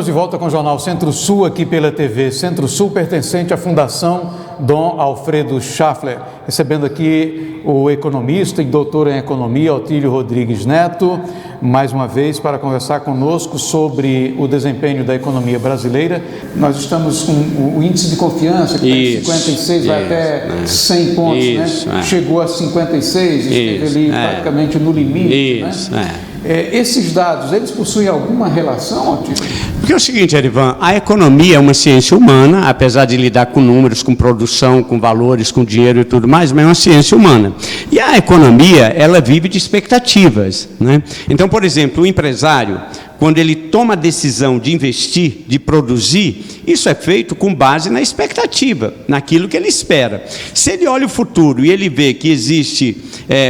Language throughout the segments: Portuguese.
Estamos de volta com o Jornal Centro-Sul, aqui pela TV Centro-Sul, pertencente à Fundação Dom Alfredo Schaffler. Recebendo aqui o economista e doutor em economia, Otílio Rodrigues Neto, mais uma vez para conversar conosco sobre o desempenho da economia brasileira. Nós estamos com o índice de confiança, que está em 56, vai até 100 pontos, né? Chegou a 56, esteve ali praticamente no limite, né? Esses dados, eles possuem alguma relação, Otílio? Porque é o seguinte, Erivan, a economia é uma ciência humana, apesar de lidar com números, com produção, com valores, com dinheiro e tudo mais, mas é uma ciência humana. E a economia, ela vive de expectativas, né? Então, por exemplo, o empresário, quando ele toma a decisão de investir, de produzir, isso é feito com base na expectativa, naquilo que ele espera. Se ele olha o futuro e ele vê que existe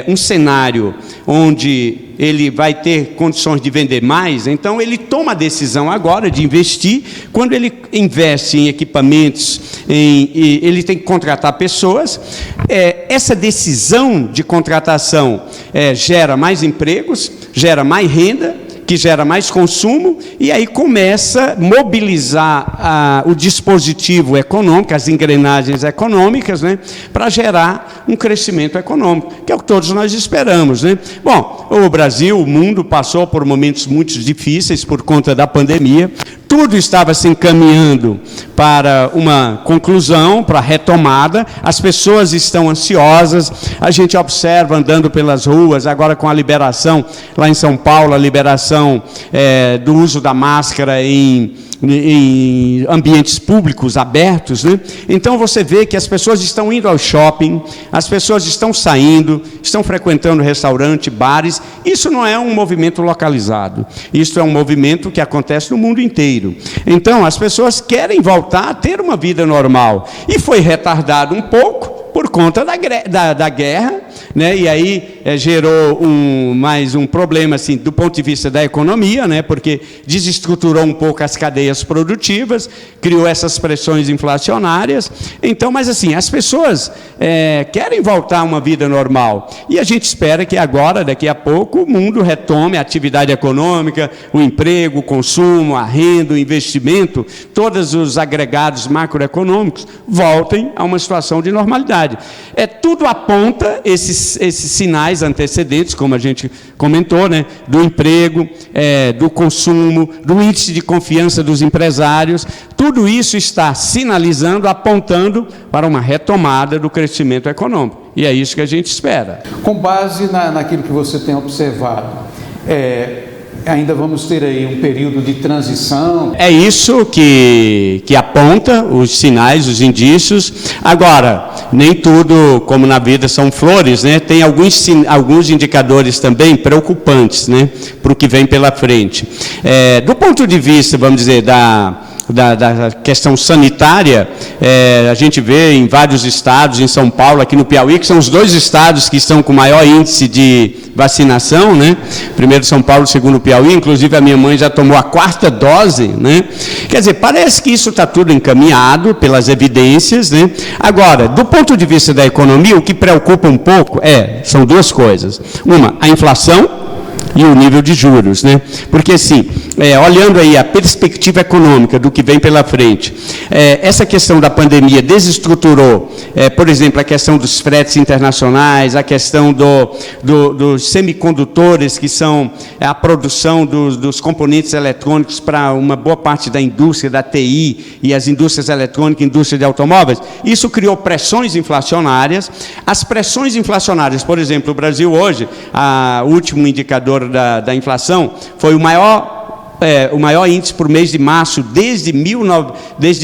um cenário onde ele vai ter condições de vender mais, então ele toma a decisão agora de investir. Quando ele investe em equipamentos, ele tem que contratar pessoas. Essa decisão de contratação gera mais empregos, gera mais renda, que gera mais consumo, e aí começa a mobilizar o dispositivo econômico, as engrenagens econômicas, né, para gerar um crescimento econômico, que é o que todos nós esperamos, né? Bom, o Brasil, o mundo passou por momentos muito difíceis por conta da pandemia, tudo estava se encaminhando para uma conclusão, para a retomada, as pessoas estão ansiosas, a gente observa andando pelas ruas, agora com a liberação, lá em São Paulo, a liberação do uso da máscara em ambientes públicos abertos, né? Então você vê que as pessoas estão indo ao shopping, as pessoas estão saindo, estão frequentando restaurante, bares. Isso não é um movimento localizado, isso é um movimento que acontece no mundo inteiro. Então as pessoas querem voltar a ter uma vida normal, e foi retardado um pouco por conta da guerra, né? E aí gerou mais um problema assim, do ponto de vista da economia, né? Porque desestruturou um pouco as cadeias produtivas, criou essas pressões inflacionárias. Então, mas assim, as pessoas querem voltar a uma vida normal, e a gente espera que agora, daqui a pouco, o mundo retome a atividade econômica, o emprego, o consumo, a renda, o investimento, todos os agregados macroeconômicos voltem a uma situação de normalidade. Tudo aponta esses sinais antecedentes, como a gente comentou, né, do emprego, do consumo, do índice de confiança dos empresários. Tudo isso está sinalizando, apontando para uma retomada do crescimento econômico. E é isso que a gente espera. Com base naquilo que você tem observado, ainda vamos ter aí um período de transição? É isso que aponta os sinais, os indícios. Agora, nem tudo, como na vida, são flores, né? Tem alguns indicadores também preocupantes, né, para o que vem pela frente. Do ponto de vista, vamos dizer, da questão sanitária, a gente vê em vários estados, em São Paulo, aqui no Piauí, que são os dois estados que estão com maior índice de vacinação, né? Primeiro São Paulo, segundo Piauí, inclusive a minha mãe já tomou a 4ª dose, né? Quer dizer, parece que isso está tudo encaminhado pelas evidências, né? Agora, do ponto de vista da economia, o que preocupa um pouco são duas coisas. Uma, a inflação e o nível de juros, né? Porque assim, olhando aí a perspectiva econômica do que vem pela frente, essa questão da pandemia desestruturou, por exemplo, a questão dos fretes internacionais, a questão dos semicondutores, que são a produção dos componentes eletrônicos para uma boa parte da indústria, da TI e as indústrias eletrônicas, indústria de automóveis. Isso criou pressões inflacionárias. As pressões inflacionárias, por exemplo, o Brasil hoje, o último indicador da inflação foi o maior índice por mês de março desde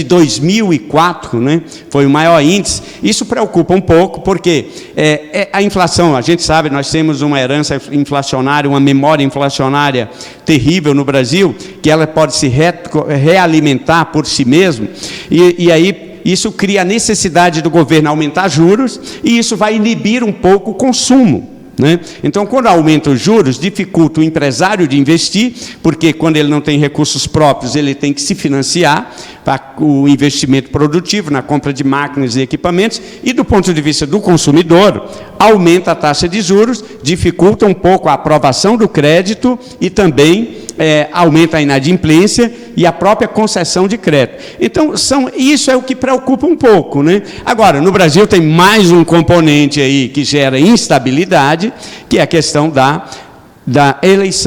2004, né? Foi o maior índice. Isso preocupa um pouco, porque a inflação, a gente sabe, nós temos uma herança inflacionária, uma memória inflacionária terrível no Brasil, que ela pode se realimentar por si mesma, e aí isso cria a necessidade do governo aumentar juros, e isso vai inibir um pouco o consumo, né? Então, quando aumenta os juros, dificulta o empresário de investir, porque quando ele não tem recursos próprios, ele tem que se financiar para o investimento produtivo, na compra de máquinas e equipamentos, e do ponto de vista do consumidor, aumenta a taxa de juros, dificulta um pouco a aprovação do crédito e também aumenta a inadimplência e a própria concessão de crédito. Então, isso é o que preocupa um pouco, né? Agora, no Brasil tem mais um componente aí que gera instabilidade, que é a questão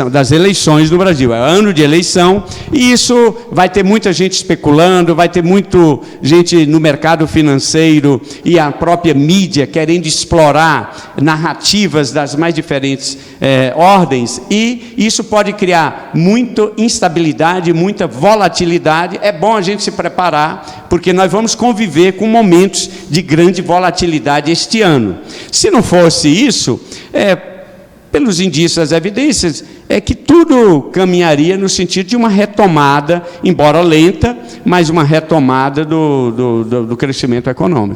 das eleições no Brasil. É ano de eleição, e isso vai ter muita gente especulando, vai ter muita gente no mercado financeiro e a própria mídia querendo explorar narrativas das mais diferentes ordens, e isso pode criar muita instabilidade, muita volatilidade. É bom a gente se preparar, porque nós vamos conviver com momentos de grande volatilidade este ano. Se não fosse isso, pelos indícios, as evidências, é que tudo caminharia no sentido de uma retomada, embora lenta, mas uma retomada do crescimento econômico.